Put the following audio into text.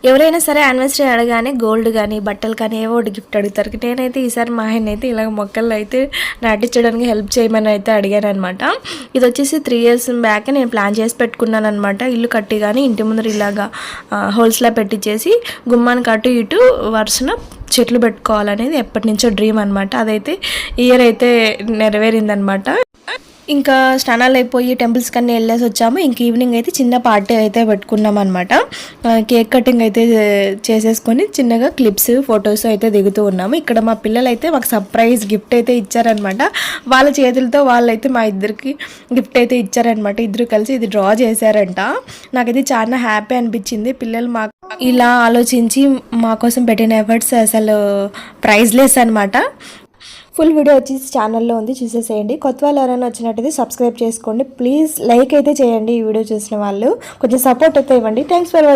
ఎవరైనా సరే anniversary అడగానే gold కానీ బట్టలు కానీ ఏవో ఒకటి గిఫ్ట్ అడుగుతారు. నేనైతే ఈసారి మా ఆయన అయితే ఇలాగ మొక్కలు అయితే నాటించడానికి హెల్ప్ చేయమని అయితే అడిగాను అనమాట. ఇది వచ్చేసి 3 years బ్యాక్ నేను ప్లాన్ చేసి పెట్టుకున్నాను అనమాట. ఇల్లు కట్టి కానీ ఇంటి ముందర ఇలాగా హోల్స్లా పెట్టించేసి గుమ్మానికి అటు ఇటు వరుసన చెట్లు పెట్టుకోవాలనేది ఎప్పటి నుంచో డ్రీమ్ అనమాట. అదైతే ఇయర్ అయితే నెరవేరిందనమాట. ఇంకా స్నానాలు అయిపోయి టెంపుల్స్ కన్నీ వెళ్ళేసి వచ్చాము. ఇంక ఈవినింగ్ అయితే చిన్న పార్టీ అయితే పెట్టుకున్నాం అనమాట. కేక్ కటింగ్ అయితే చేసేసుకొని చిన్నగా క్లిప్స్ ఫొటోస్ అయితే దిగుతూ ఉన్నాము. ఇక్కడ మా పిల్లలు అయితే మాకు సర్ప్రైజ్ గిఫ్ట్ అయితే ఇచ్చారనమాట. వాళ్ళ చేతులతో వాళ్ళైతే మా ఇద్దరికి గిఫ్ట్ అయితే ఇచ్చారనమాట. ఇద్దరు కలిసి ఇది డ్రా చేశారంట. నాకైతే చాలా హ్యాపీ అనిపించింది. పిల్లలు మాకు ఇలా ఆలోచించి మా కోసం పెట్టిన ఎఫర్ట్స్ అసలు ప్రైజ్లెస్ అనమాట. ఫుల్ వీడియో వచ్చేసి ఛానల్లో ఉంది, చూసేసేయండి. కొత్త వాళ్ళు ఎవరైనా వచ్చినట్టయితే సబ్స్క్రైబ్ చేసుకోండి ప్లీజ్. లైక్ అయితే చేయండి ఈ వీడియో చూసిన వాళ్ళు, కొంచెం సపోర్ట్ అయితే ఇవ్వండి. Thanks for watching.